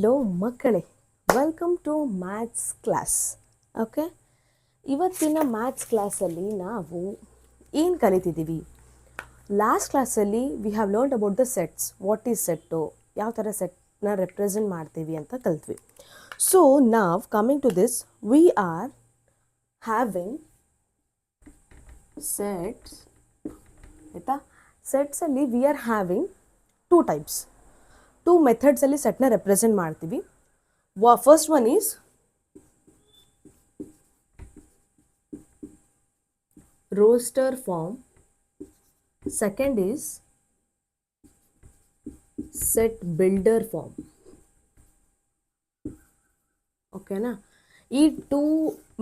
Hello ಮಕ್ಕಳೇ, welcome to maths class. Okay, ಇವತ್ತಿನ maths ಕ್ಲಾಸಲ್ಲಿ ನಾವು ಏನು ಕಲಿತಿದ್ದೀವಿ? ಲಾಸ್ಟ್ ಕ್ಲಾಸಲ್ಲಿ we have learned about the sets. What is set, ಯಾವ ಥರ ಸೆಟ್ನ ರೆಪ್ರೆಸೆಂಟ್ ಮಾಡ್ತೀವಿ ಅಂತ ಕಲ್ತ್ವಿ. ಸೊ ನಾವ್ coming to this, we are having sets. ಆಯಿತಾ? ಸೆಟ್ಸಲ್ಲಿ we are having two types. Two ಮೆಥಡ್ಸಲ್ಲಿ ಸೆಟ್ನ ರೆಪ್ರೆಸೆಂಟ್ ಮಾಡ್ತೀವಿ. First one is roster form, second is set builder form. ಓಕೆನಾ? ಈ ಟೂ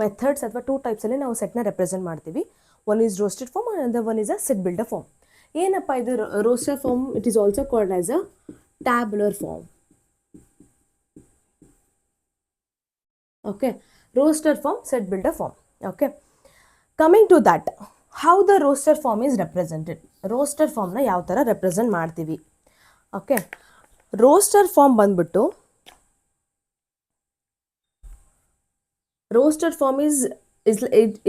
ಮೆಥಡ್ಸ್ ಅಥವಾ ಟೂ ಟೈಪ್ಸಲ್ಲಿ ನಾವು ಸೆಟ್ನ ರೆಪ್ರೆಸೆಂಟ್ ಮಾಡ್ತೀವಿ. One is roster form and the one is a set builder form. ಏನಪ್ಪ ಇದು roster form? It is also called as a tabular form. Okay, roster form, set builder form. Okay, coming to that, how the roster form is represented. Roster form na yav tara represent ಮಾಡ್ತೀವಿ. Okay, roster form ಬಂದ್ಬಿಟ್ಟು, roster form is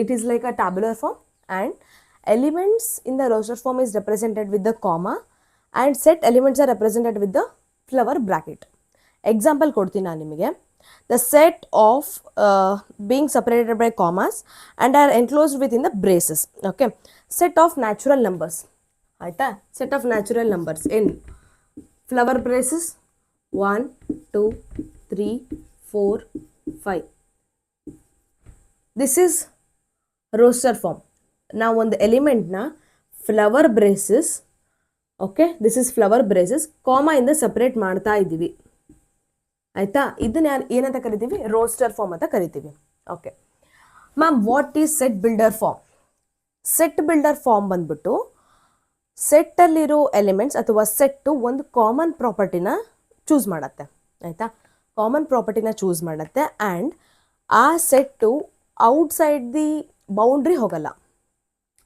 it is like a tabular form, and elements in the roster form is represented with the comma, and set elements are represented with the flower bracket. Example ಕೊಡ್ತೀನಿ ನಾನು ನಿಮಗೆ. The set of being separated by commas and are enclosed within the braces. Okay, set of natural numbers. ಆಯ್ತಾ? Set of natural numbers in flower braces 1 2 3 4 5. This is roster form. ನಾವು ಒಂದು ಎಲಿಮೆಂಟ್ನ flower braces, okay, this is flower braces, comma ಇಂದ separate ಮಾಡ್ತಾ ಇದ್ದೀವಿ. ಆಯಿತಾ? ಇದನ್ನ ಏನಂತ ಕರಿತೀವಿ? ರೋಸ್ಟರ್ ಫಾರ್ಮ್ ಅಂತ ಕರಿತೀವಿ. Okay ma'am, what is set builder form? Set builder form ಬಂದ್ಬಿಟ್ಟು ಸೆಟ್ಟಲ್ಲಿರೋ ಎಲಿಮೆಂಟ್ಸ್ ಅಥವಾ ಸೆಟ್ಟು ಒಂದು ಕಾಮನ್ ಪ್ರಾಪರ್ಟಿನ ಚೂಸ್ ಮಾಡುತ್ತೆ. ಆಯಿತಾ? ಕಾಮನ್ ಪ್ರಾಪರ್ಟಿನ ಚೂಸ್ ಮಾಡುತ್ತೆ, ಆ್ಯಂಡ್ ಆ ಸೆಟ್ಟು ಔಟ್ಸೈಡ್ ದಿ ಬೌಂಡ್ರಿ ಹೋಗಲ್ಲ.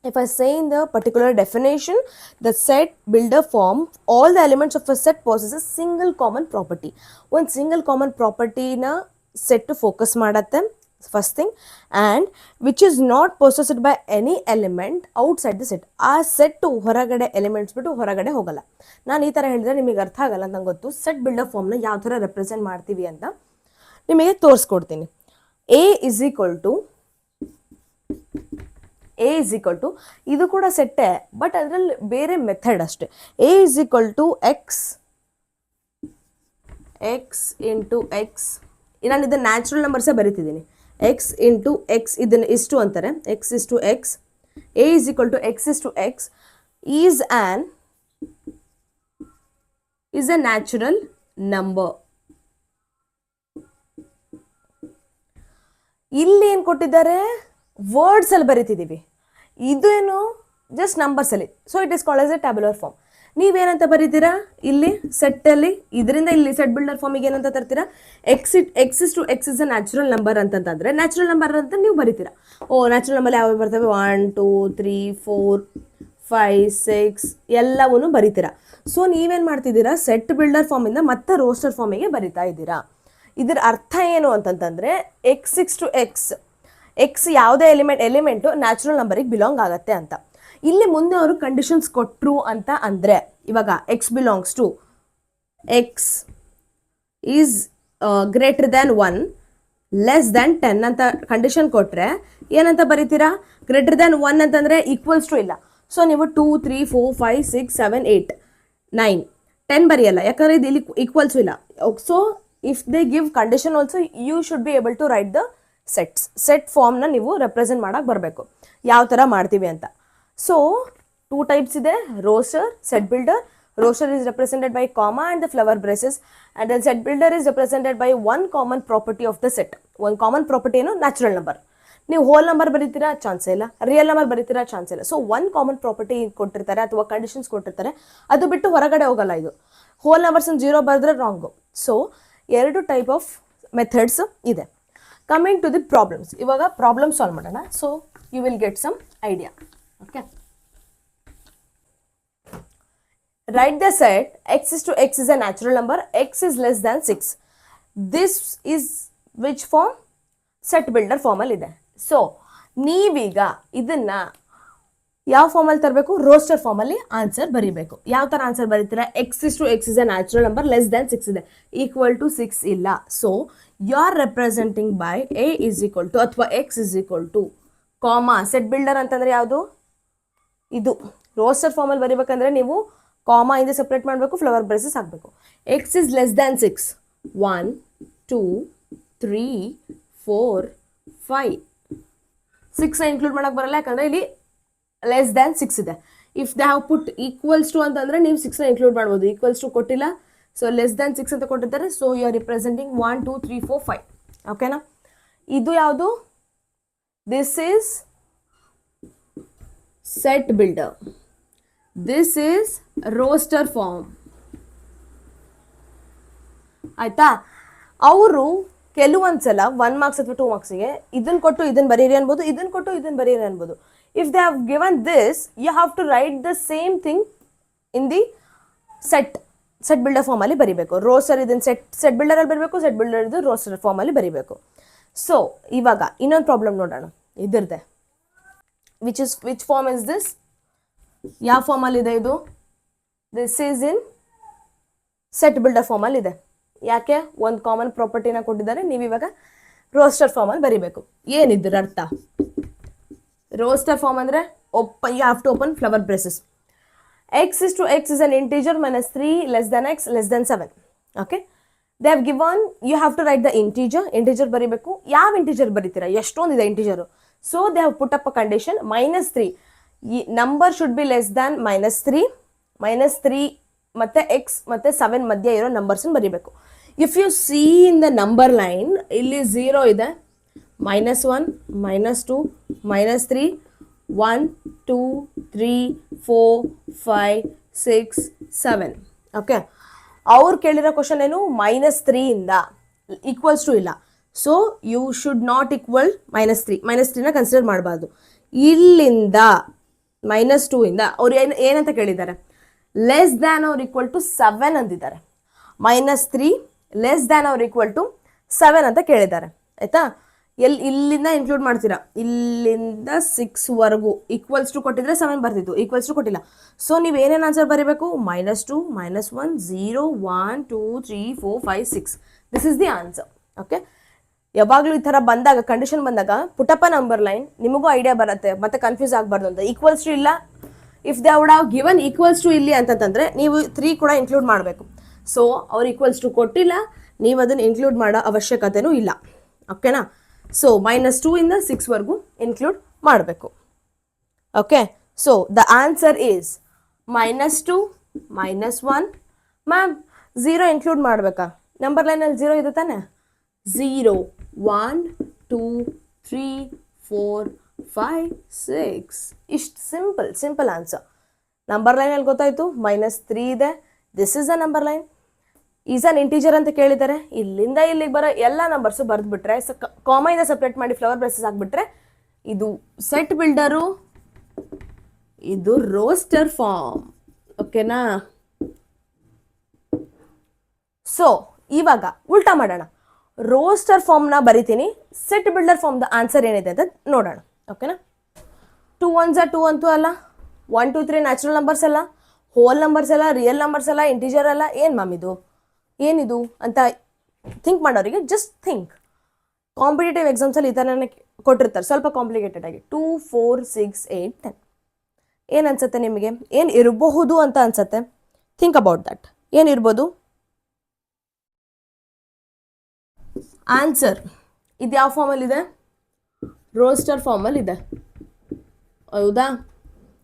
If I say in the particular definition, the set builder form, all the elements of a set possess a single common property. One single common property na set to focus ಮಾಡುತ್ತೆ, first thing, and which is not possessed by any element outside the set. ಆ set ಹೊರಗಡೆ elements ಬಿಟ್ಟು ಹೊರಗಡೆ ಹೋಗಲ್ಲ. ನಾನು ಈ ಥರ ಹೇಳಿದ್ರೆ ನಿಮಗೆ ಅರ್ಥ ಆಗಲ್ಲ ಅಂತ ನಂಗೆ ಗೊತ್ತು. ಸೆಟ್ ಬಿಲ್ಡರ್ ಫಾರ್ಮ್ನ ಯಾವ ಥರ ರೆಪ್ರೆಸೆಂಟ್ ಮಾಡ್ತೀವಿ ಅಂತ ನಿಮಗೆ ತೋರಿಸ್ಕೊಡ್ತೀನಿ. A is equal to ಇದು ಕೂಡ ಸೆಟ್ಟೆ, ಬಟ್ ಅದರಲ್ಲಿ ಬೇರೆ ಮೆಥಡ್ ಅಷ್ಟೆ. A is equal to x into X. ನಾನು ಇದನ್ನು ನ್ಯಾಚುರಲ್ ನಂಬರ್ಸೇ ಬರೀತಿದ್ದೀನಿ. x ಇಂಟು ಎಕ್ಸ್, ಇದನ್ನು ಇಷ್ಟು ಅಂತಾರೆ. x is to x. A is equal to x is to x is a natural number. ಇಲ್ಲಿ ಏನು ಕೊಟ್ಟಿದ್ದಾರೆ? ವರ್ಡ್ಸ್ ಅಲ್ಲಿ ಬರೀತಿದ್ದೀವಿ. ಇದು ಏನು? ಜಸ್ಟ್ ನಂಬರ್ಸ್ ಅಲ್ಲಿ. So it is called as a tabular form. ನೀವೇನಂತ ಬರೀತೀರಾ? ಇಲ್ಲಿ ಸೆಟ್ಟಲ್ಲಿ ಇದರಿಂದ ಇಲ್ಲಿ ಸೆಟ್ ಬಿಲ್ಡರ್ ಫಾರ್ಮಿಗೆ ಏನಂತ ತರ್ತೀರಾ? X is to x is a natural number ಅಂತಂತಂದ್ರೆ ನ್ಯಾಚುರಲ್ ನಂಬರ್ ಅಂತ ನೀವು ಬರೀತೀರಾ. ನ್ಯಾಚುರಲ್ ನಂಬರ್ ಯಾವ ಬರ್ತವೆ? 1 2 3 4 5 6 ಎಲ್ಲವೂ ಬರೀತೀರಾ. ಸೊ ನೀವೇನು ಮಾಡ್ತಿದ್ದೀರಾ? ಸೆಟ್ ಬಿಲ್ಡರ್ ಫಾರ್ಮಿಂದ ಮತ್ತೆ ರೋಸ್ಟರ್ ಫಾರ್ಮಿಗೆ ಬರಿತಾ ಇದ್ದೀರಾ. ಇದರ ಅರ್ಥ ಏನು ಅಂತಂತಂದರೆ, ಎಕ್ಸ್ ಇಕ್ಸ್ ಟು ಎಕ್ಸ್ ಯಾವುದೇ ಎಲಿಮೆಂಟು ನ್ಯಾಚುರಲ್ ನಂಬರಿಗೆ ಬಿಲಾಂಗ್ ಆಗುತ್ತೆ ಅಂತ. ಇಲ್ಲಿ ಮುಂದೆ ಅವರು ಕಂಡೀಷನ್ಸ್ ಕೊಟ್ಟರು ಅಂತ ಅಂದರೆ, ಇವಾಗ x belongs to x is greater than 1 less than 10 ಅಂತ ಕಂಡೀಷನ್ ಕೊಟ್ಟರೆ ಏನಂತ ಬರೀತೀರಾ? ಗ್ರೇಟರ್ ದ್ಯಾನ್ 1 ಅಂತಂದರೆ ಈಕ್ವಲ್ಸ್ ಟು ಇಲ್ಲ. ಸೊ ನೀವು 2 3 4 5 6 7 8 9 10 ಬರೆಯಲ್ಲ, ಯಾಕಂದರೆ ಇದು ಇಲ್ಲಿ ಈಕ್ವಲ್ಸು ಇಲ್ಲ. So if they give condition also you should be able to write the set ಫಾರ್ಮ್ನ ನೀವು ರೆಪ್ರೆಸೆಂಟ್ ಮಾಡೋಕೆ ಬರಬೇಕು, ಯಾವ ಥರ ಮಾಡ್ತೀವಿ ಅಂತ. ಸೊ ಟೂ ಟೈಪ್ಸ್ ಇದೆ, roster, set builder. Roster is represented by comma and the flower braces, and the set builder is represented by one common property of the set. ಒಂದು ಕಾಮನ್ ಪ್ರಾಪರ್ಟಿ ಏನು? Natural number. ನೀವು whole number ಬರೀತೀರಾ? ಚಾನ್ಸೇ ಇಲ್ಲ. Real number ಬರೀತೀರಾ? Chance ಇಲ್ಲ. So one common property ಕೊಟ್ಟಿರ್ತಾರೆ ಅಥವಾ ಕಂಡೀಷನ್ಸ್ ಕೊಟ್ಟಿರ್ತಾರೆ, ಅದು ಬಿಟ್ಟು ಹೊರಗಡೆ ಹೋಗಲ್ಲ. ಇದು ಹೋಲ್ ನಂಬರ್ಸ್ 0 ಬರೆದ್ರೆ ರಾಂಗು. ಸೊ ಎರಡು ಟೈಪ್ ಆಫ್ ಮೆಥಡ್ಸ್ ಇದೆ. Coming to the problems. ಇವಾಗ ಪ್ರಾಬ್ಲಮ್ ಸಾಲ್ವ್ ಮಾಡೋಣ. So you will get some idea. Okay, write the set x is to x is a natural number, x is less than 6. This is which form? Set builder ಫಾರ್ಮಲ್ಲಿ ಇದೆ. So ನೀವೀಗ ಇದನ್ನ ಯಾವ ಫಾರ್ಮಲ್ಲಿ ತರಬೇಕು? Roster ಫಾರ್ಮಲ್ಲಿ answer ಬರೀಬೇಕು. ಯಾವ ಥರ answer ಬರೀತೀರಾ? x is a natural number less than 6 ಇದೆ, ಈಕ್ವಲ್ ಟು 6 ಇಲ್ಲ. So you are representing by a is equal to ಅಥವಾ x is equal to comma. Set builder ಅಂತಂದ್ರೆ ಯಾವುದು? ಇದು ರೋಸ್ಟರ್ ಫಾರ್ಮಲ್ಲಿ ಬರೀಬೇಕಂದ್ರೆ ನೀವು ಕಾಮಾ ಇಂದ ಸಪ್ರೇಟ್ ಮಾಡಬೇಕು, ಫ್ಲವರ್ ಬ್ರೇಸಸ್ ಹಾಕಬೇಕು. x is less than 6, 1 2 3 4 5 6 include ಮಾಡಕ್ಕೆ ಬರಲ್ಲ, ಯಾಕಂದರೆ ಇಲ್ಲಿ ಲೆಸ್ ದ್ಯಾನ್ 6 ಇದೆ. If they have put equals to ಅಂತಂದರೆ ನೀವು 6ನ ಇನ್ಕ್ಲೂಡ್ ಮಾಡ್ಬೋದು. ಈಕ್ವಲ್ಸ್ ಟು ಕೊಟ್ಟಿಲ್ಲ, ಸೊ ಲೆಸ್ ದ್ಯಾನ್ 6 ಅಂತ ಕೊಟ್ಟಿರ್ತಾರೆ. So you are representing 1 2 3 4 5. ಓಕೆನಾ? ಇದು ಯಾವುದು? This is set builder. This is roster form. ಆಯ್ತಾ? ಅವರು ಕೆಲವೊಂದ್ಸಲ 1 ಮಾರ್ಕ್ಸ್ ಅಥವಾ 2 ಮಾರ್ಕ್ಸಿಗೆ ಇದನ್ನು ಕೊಟ್ಟು ಇದನ್ನು ಬರೀರಿ ಅನ್ಬೋದು, ಇದನ್ನು ಕೊಟ್ಟು ಇದನ್ನು ಬರೀರಿ ಅನ್ಬೋದು. If they have given this, you have to write the same thing in the set builder form ಅಲ್ಲಿ ಬರೀಬೇಕು. ರೋಸ್ಟರ್ ಇದನ್ನು ಸೆಟ್ ಬಿಲ್ಡರ್ ಅಲ್ಲಿ ಬರೀಬೇಕು, ಸೆಟ್ ಬಿಲ್ಡರ್ ಇದು ರೋಸ್ಟರ್ ಫಾರ್ಮ್ ಅಲ್ಲಿ ಬರೀಬೇಕು. ಸೊ ಇವಾಗ ಇನ್ನೊಂದು ಪ್ರಾಬ್ಲಮ್ ನೋಡೋಣ ಇದ್ರದ್ದೆ. Which form is this? ಯಾವ ಫಾರ್ಮ್ ಅಲ್ಲಿ ಇದೆ ಇದು? This is in set builder form ಅಲ್ಲಿ ಇದೆ. ಯಾಕೆ? ಒಂದು ಕಾಮನ್ ಪ್ರಾಪರ್ಟಿನ ಕೊಟ್ಟಿದ್ದಾರೆ, ನೀವು ಇವಾಗ ರೋಸ್ಟರ್ ಫಾರ್ಮ್ ಅಲ್ಲಿ ಬರೀಬೇಕು. ಏನಿದ್ರ ಅರ್ಥ? ರೋಸ್ಟರ್ ಫಾರ್ಮ್ ಅಂದರೆ you have to open flower braces. x is an integer minus 3 less than x less than 7. Okay, they have given, you have to write the integer ಬರೀಬೇಕು. ಯಾವ ಇಂಟಿಜರ್ ಬರೀತೀರಾ? ಎಷ್ಟೊಂದಿದೆ integer. So they have put up a condition -3. ಈ number should be less than -3 ಮತ್ತು x ಮತ್ತು 7 ಮಧ್ಯೆ ಇರೋ ನಂಬರ್ಸನ್ನು ಬರೀಬೇಕು. If you see in the number line, ಇಲ್ಲಿ 0 ಇದೆ, -1 -2 -3 1 2 3 4 5 6 7. ಓಕೆ, ಅವ್ರು ಕೇಳಿರೋ ಕ್ವಶನ್ ಏನು? -3 ಇಂದ ಈಕ್ವಲ್ಸ್ ಟು ಇಲ್ಲ. So you should not equal -3ನ ಕನ್ಸಿಡರ್ ಮಾಡಬಾರ್ದು. ಇಲ್ಲಿಂದ -2 ಇಂದ ಅವ್ರು ಏನಂತ ಕೇಳಿದ್ದಾರೆ? Less than or equal to 7 ಅಂದಿದ್ದಾರೆ. -3 less than or equal to 7 ಅಂತ ಕೇಳಿದ್ದಾರೆ. ಆಯ್ತಾ? ಇಲ್ಲಿಂದ ಇನ್ಕ್ಲೂಡ್ ಮಾಡ್ತೀರಾ, ಇಲ್ಲಿಂದ 6ವರೆಗೂ ಈಕ್ವಲ್ಸ್ ಟು ಕೊಟ್ಟಿದ್ರೆ 7 ಬರ್ತಿತ್ತು, ಈಕ್ವಲ್ಸ್ ಟು ಕೊಟ್ಟಿಲ್ಲ. ಸೊ ನೀವು ಏನೇನು ಆನ್ಸರ್ ಬರೀಬೇಕು? -2 -1 0 1 2 3 4 5 6. This is the answer. Okay, ಯಾವಾಗಲೂ ಈ ಥರ ಬಂದಾಗ, ಕಂಡೀಷನ್ ಬಂದಾಗ ಪುಟಪ್ಪ ನಂಬರ್ ಲೈನ್, ನಿಮಗೂ ಐಡಿಯಾ ಬರುತ್ತೆ, ಮತ್ತೆ ಕನ್ಫ್ಯೂಸ್ ಆಗಬಾರ್ದು ಅಂತ. ಈಕ್ವಲ್ಸ್ ಟು ಇಲ್ಲ, if they would have given equals to ಇಲ್ಲಿ ಅಂತಂತಂದರೆ ನೀವು 3 ಕೂಡ ಇನ್ಕ್ಲೂಡ್ ಮಾಡಬೇಕು. ಸೊ ಅವ್ರು ಈಕ್ವಲ್ಸ್ ಟು ಕೊಟ್ಟಿಲ್ಲ, ನೀವು ಅದನ್ನು ಇನ್ಕ್ಲೂಡ್ ಮಾಡೋ ಅವಶ್ಯಕತೆನೂ ಇಲ್ಲ. ಓಕೆನಾ? ಸೊ -2 ಇಂದ 6ವರೆಗೂ ಇನ್ಕ್ಲೂಡ್ ಮಾಡಬೇಕು. Okay, so the answer is -2 -1. Ma'am 0 include ಮಾಡಬೇಕಾ? ನಂಬರ್ ಲೈನಲ್ಲಿ 0 ಇದೆ ತಾನೆ? 0 1 2 3 4 5 6. ಇಷ್ಟು ಸಿಂಪಲ್ ಆನ್ಸರ್. ನಂಬರ್ ಲೈನಲ್ಲಿ ಗೊತ್ತಾಯಿತು, -3 ಇದೆ. This is a number line, is an integer ಅಂತ ಕೇಳಿದ್ದಾರೆ. ಇಲ್ಲಿಂದ ಇಲ್ಲಿಗೆ ಬರೋ ಎಲ್ಲ ನಂಬರ್ಸು ಬರೆದ್ಬಿಟ್ರೆ, ಕಾಮದಿಂದ ಸಪ್ರೇಟ್ ಮಾಡಿ ಫ್ಲವರ್ ಬ್ರೇಸಸ್ ಹಾಕ್ಬಿಟ್ರೆ ಇದು ಸೆಟ್ ಬಿಲ್ಡರು, ಇದು ರೋಸ್ಟರ್ ಫಾರ್ಮ್. ಓಕೆನಾ? ಸೊ ಇವಾಗ ಉಲ್ಟಾ ಮಾಡೋಣ. ರೋಸ್ಟರ್ ಫಾರ್ಮ್ನ ಬರಿತೀನಿ, ಸೆಟ್ ಬಿಲ್ಡರ್ ಫಾರ್ಮ್ದ ಆನ್ಸರ್ ಏನಿದೆ ಅಂತ ನೋಡೋಣ. ಓಕೆನಾ? 2 1s 2 ಅಂತೂ ಅಲ್ಲ, 1 2 3 ನ್ಯಾಚುರಲ್ ನಂಬರ್ಸ್ ಅಲ್ಲ, ಹೋಲ್ ನಂಬರ್ಸ್ ಅಲ್ಲ, ರಿಯಲ್ ನಂಬರ್ಸ್ ಅಲ್ಲ, ಇಂಟೀಜರ್ ಅಲ್ಲ. ಏನು ಮ್ಯಾಮ್ ಇದು, ಏನಿದು ಅಂತ ಥಿಂಕ್ ಮಾಡೋರಿಗೆ ಜಸ್ಟ್ ಥಿಂಕ್. ಕಾಂಪಿಟೇಟಿವ್ ಎಕ್ಸಾಮ್ಸಲ್ಲಿ ಈ ಥರನೇ ಕೊಟ್ಟಿರ್ತಾರೆ, ಸ್ವಲ್ಪ ಕಾಂಪ್ಲಿಕೇಟೆಡ್ ಆಗಿ. 2 4 6 8 10. ಏನು ಅನ್ಸುತ್ತೆ ನಿಮಗೆ? ಏನು ಇರಬಹುದು ಅಂತ ಅನ್ಸುತ್ತೆ? Think about that. ಏನಿರ್ಬೋದು ಆನ್ಸರ್? ಇದು ಯಾವ ಫಾರ್ಮಲ್ಲಿದೆ? ರೋಸ್ಟರ್ ಫಾರ್ಮಲ್ಲಿದೆ. ಹೌದಾ?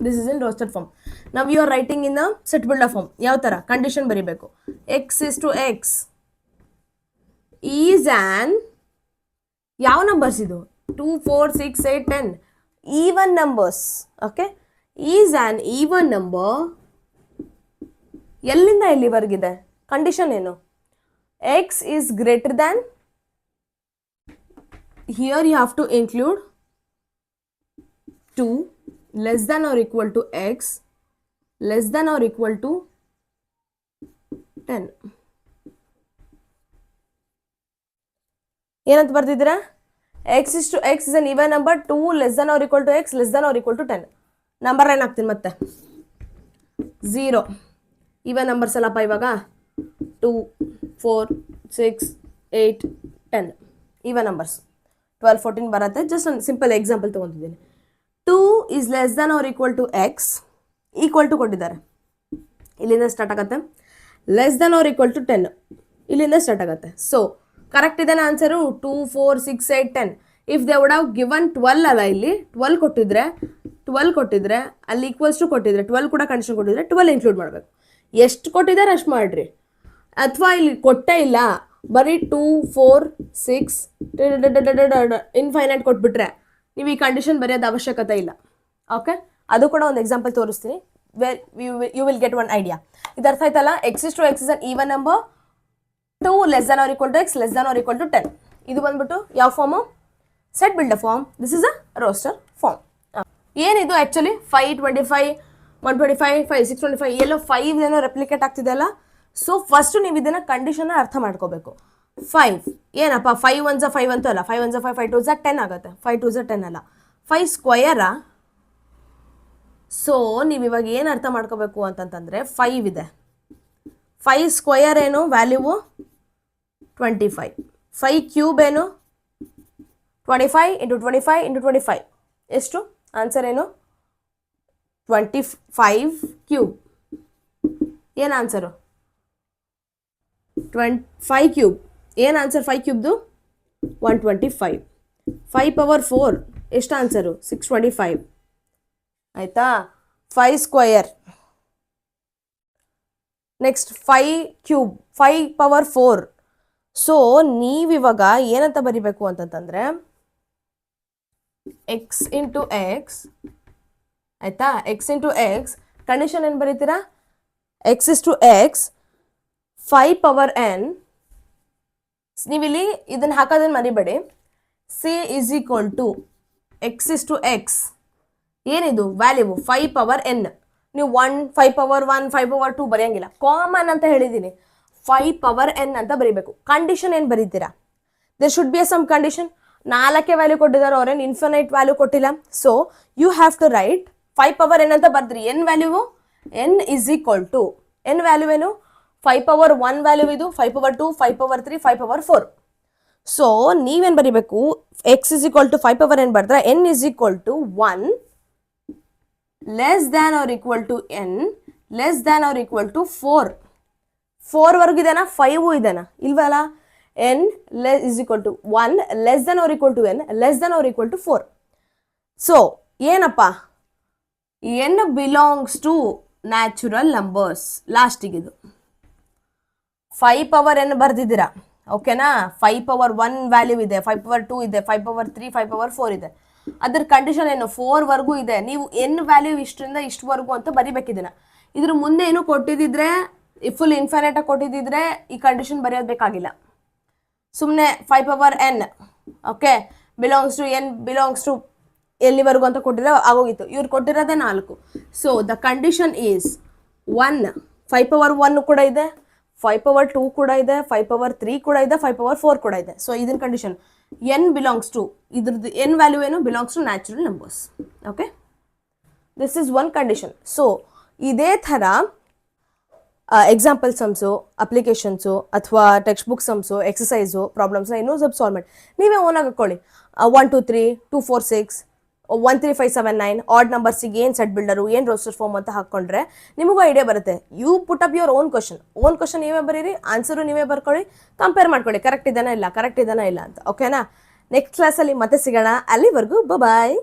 This is in roster form. ನಾವು you are writing in the set builder form. ಯಾವ ಥರ ಕಂಡೀಷನ್ ಬರೀಬೇಕು? x ಈಸ್ ಆ್ಯನ್, ಯಾವ ನಂಬರ್ಸ್ ಇದು? 2 4 6 8 10 even numbers. Okay, is an even number. ಎಲ್ಲಿಂದ ಎಲ್ಲಿವರೆಗಿದೆ ಕಂಡೀಷನ್ ಏನು? x is greater than, here you have to include 2, less than or equal to x, less than or equal to 10. ಏನಂತ ಬರ್ತಿದ್ದೀರಾ? X is to x is an even number, 2 less than or equal to x less than or equal to 10. Number line ಹಾಕ್ತೀನಿ ಮತ್ತೆ. 0 even numbers ಅಲ್ಲಪ್ಪ ಇವಾಗ. 2 4 6 8 10 even numbers. 12 14 ಬರುತ್ತೆ. Just ಒಂದು simple example ತೊಗೊತಿದ್ದೀನಿ. 2 is less than or equal to x, equal to ಕೊಟ್ಟಿದ್ದಾರೆ, ಇಲ್ಲಿಂದ start ಆಗುತ್ತೆ. Less than or equal to 10 ಇಲ್ಲಿಂದ ಸ್ಟಾರ್ಟ್ ಆಗುತ್ತೆ. ಸೊ ಕರೆಕ್ಟ್ ಇದೇನ answer? 2 4 6 8 10. If they would have given 12 ಅಲ್ಲ, ಇಲ್ಲಿ 12 ಕೊಟ್ಟಿದ್ರೆ ಅಲ್ಲಿ ಈಕ್ವಲ್ಸ್ ಟು ಕೊಟ್ಟಿದ್ರೆ 12 ಕೂಡ ಕಂಡೀಷನ್ ಕೊಟ್ಟಿದ್ರೆ 12 ಇನ್ಕ್ಲೂಡ್ ಮಾಡಬೇಕು. ಎಷ್ಟು ಕೊಟ್ಟಿದ್ದಾರೆ ಅಷ್ಟು ಮಾಡಿರಿ. ಅಥವಾ ಇಲ್ಲಿ ಕೊಟ್ಟೇ ಇಲ್ಲ, ಬರೀ 2 4 6 ಇನ್ಫೈನೈಟ್ ಕೊಟ್ಬಿಟ್ರೆ ನೀವು ಈ ಕಂಡೀಷನ್ ಬರೆಯೋದು ಅವಶ್ಯಕತೆ ಇಲ್ಲ. ಓಕೆ, ಅದು ಕೂಡ ಒಂದು ಎಕ್ಸಾಂಪಲ್ ತೋರಿಸ್ತೀನಿ. Where you will get one idea. ಇದು ಅರ್ಥ ಆಯ್ತಲ್ಲ? X is to x is an even number, 2 less than or equal to x less than or equal to 10. ಇದು ಬಂದ್ಬಿಟ್ಟು ಯಾವ form? Set builder form. This is a roster form. ಏನಿದು actually 5 25 125 5 625 ಎಲ್ಲೋ 5 ಏನೋ replicate ಆಗ್ತಿದೆಯಲ್ಲ. So first ನೀವು ಇದನ್ನು ಕಂಡೀಷನ್ನ ಅರ್ಥ ಮಾಡ್ಕೋಬೇಕು. 5 ಏನಪ್ಪ? 5 1 5 ಅಂತೂ ಅಲ್ಲ, 5 1 5 5 2 10 ಆಗುತ್ತೆ. 5 2 10 ಅಲ್ಲ, 5 ಸ್ಕ್ವಯರಾ? ಸೊ ನೀವು ಇವಾಗ ಏನು ಅರ್ಥ ಮಾಡ್ಕೋಬೇಕು ಅಂತಂತಂದರೆ 5 ಇದೆ. 5 ಸ್ಕ್ವಯರ್ ಏನು? ವ್ಯಾಲ್ಯೂವು 25. 5 ಕ್ಯೂಬ್ ಏನು? 25 ಇಂಟು 25 ಇಂಟು 25 ಎಷ್ಟು? ಆನ್ಸರ್ ಏನು? 25 ಕ್ಯೂಬ್. ಏನು ಆನ್ಸರು? 5 ಕ್ಯೂಬ್. ಏನು ಆನ್ಸರ್ 5 ಕ್ಯೂಬ್ದು? 125. 5 ಪವರ್ 4 ಎಷ್ಟು ಆನ್ಸರು? 625. ಆಯಿತಾ? 5 square. Next 5 cube, 5 power 4. So ನೀವಿವಾಗ ಏನಂತ ಬರಿಬೇಕು ಅಂತಂತಂದರೆ ಎಕ್ಸ್ ಇಂಟು ಎಕ್ಸ್, ಆಯಿತಾ? ಎಕ್ಸ್ ಇಂಟು ಎಕ್ಸ್ ಕಂಡೀಷನ್ ಏನು ಬರೀತೀರಾ? X is to x 5 power n. ನೀವಿಲ್ಲಿ ಇದನ್ನು ಹಾಕೋದನ್ನು ಮರಿಬೇಡಿ. See is equal to x is to x ಏನಿದು ವ್ಯಾಲ್ಯೂ? 5 power n. ನೀವು 1 5 ಪವರ್ 1 5 ಪವರ್ 2 ಬರೆಯಂಗಿಲ್ಲ. ಕಾಮನ್ ಅಂತ ಹೇಳಿದ್ದೀನಿ, 5 ಪವರ್ ಎನ್ ಅಂತ ಬರೀಬೇಕು. ಕಂಡೀಷನ್ ಏನು ಬರೀತೀರಾ? There should be some condition. 4 value ಕೊಟ್ಟಿದ್ದಾರೆ, ಅವ್ರೇನು ಇನ್ಫಿನೈಟ್ ವ್ಯಾಲ್ಯೂ ಕೊಟ್ಟಿಲ್ಲ. So you have to write 5 power n ಅಂತ ಬರ್ದ್ರಿ. ಎನ್ ವ್ಯಾಲ್ಯೂವು n is equal to, n value ಏನು? 5 ಪವರ್ 1 ವ್ಯಾಲ್ಯೂ ಇದು, 5 ಪವರ್ 2 5 ಪವರ್ 3 5 ಪವರ್ 4. ಸೊ ನೀವೇನು ಬರೀಬೇಕು? X is equal to 5 power n ಬರ್ದ್ರೆ n is equal to 1 less than or equal to n less than or equal to 4. 4 ವರ್ಗು ಇದೆನಾ? 5 ಇದೆನಾ? ಇಲ್ವಲ್ಲ. N is equal to 1 less than or equal to n less than or equal to 4. So ಏನಪ್ಪ? N belongs to natural numbers. ಲಾಸ್ಟಿಗಿದು 5 power n ಬರ್ದಿದ್ದೀರಾ, ಓಕೆನಾ? 5 power 1 value ಇದೆ, 5 power 2 ಇದೆ, 5 ಪವರ್ 3 5 ಪವರ್ 4 ಇದೆ. ಅದ್ರ ಕಂಡೀಷನ್ ಏನು? 4 ವರ್ಗೂ ಇದೆ. ನೀವು ಎನ್ ವ್ಯಾಲ್ಯೂ ಇಷ್ಟರಿಂದ ಇಷ್ಟವರೆಗೂ ಅಂತ ಬರಿಬೇಕಿದ್ದೀನ. ಇದ್ರ ಮುಂದೆ ಏನು ಕೊಟ್ಟಿದ್ದಿದ್ರೆ, ಫುಲ್ ಇನ್ಫೈನೈಟಾಗಿ ಕೊಟ್ಟಿದ್ದಿದ್ರೆ ಈ ಕಂಡೀಷನ್ ಬರೆಯೋದು ಬೇಕಾಗಿಲ್ಲ. ಸುಮ್ಮನೆ 5 power n okay belongs to n belongs to ಎಲ್ಲಿವರೆಗೂ ಅಂತ ಕೊಟ್ಟಿದ್ರೆ ಆಗೋಗಿತ್ತು. ಇವ್ರು ಕೊಟ್ಟಿರೋದೇ 4. So the condition is 1. 5 power 1 ಕೂಡ ಇದೆ, 5 ಪವರ್ 2 ಕೂಡ ಇದೆ, 5 ಪವರ್ 3 ಕೂಡ ಇದೆ, 5 ಪವರ್ 4 ಕೂಡ ಇದೆ. ಸೊ ಇದನ್ನ ಕಂಡೀಷನ್ ಎನ್ ಬಿಲಾಂಗ್ಸ್ ಟು, ಇದ್ರದ್ದು ಎನ್ ವ್ಯಾಲ್ಯೂ ಏನು? Belongs to natural numbers. Okay, this is one condition. So ಇದೇ ಥರ ಎಕ್ಸಾಂಪಲ್ ಸಮ್ಸು, ಅಪ್ಲಿಕೇಶನ್ಸು ಅಥವಾ ಟೆಕ್ಸ್ಟ್ ಬುಕ್ ಸಮ್ಸು, ಎಕ್ಸಸೈಸು, ಪ್ರಾಬ್ಲಮ್ಸ್ನ ಇನ್ನೂ ಸ್ವಲ್ಪ ಸಾಲ್ವ್ ಮಾಡಿ ನೀವೇ ಓನಾಗಿ ಹಾಕ್ಕೊಳ್ಳಿ. 1 2 3 2 4 6 1 3 5 7 9 ಆಡ್ ನಂಬರ್ಸಿಗೆ ಏನು ಸೆಟ್ ಬಿಲ್ಡರು, ಏನು ರೋಸ್ಟರ್ ಫಾರ್ಮ್ ಅಂತ ಹಾಕ್ಕೊಂಡ್ರೆ ನಿಮಗೂ ಐಡಿಯಾ ಬರುತ್ತೆ. You put up your own question ನೀವೇ ಬರೀರಿ, ಆನ್ಸರು ನೀವೇ ಬರ್ಕೊಳ್ಳಿ, ಕಂಪೇರ್ ಮಾಡ್ಕೊಳ್ಳಿ ಕರೆಕ್ಟ್ ಇದಾನ ಇಲ್ಲ ಅಂತ. ಓಕೆನಾ? ನೆಕ್ಸ್ಟ್ ಕ್ಲಾಸಲ್ಲಿ ಮತ್ತೆ ಸಿಗೋಣ. ಅಲ್ಲಿವರೆಗೂ ಬಾಯ್.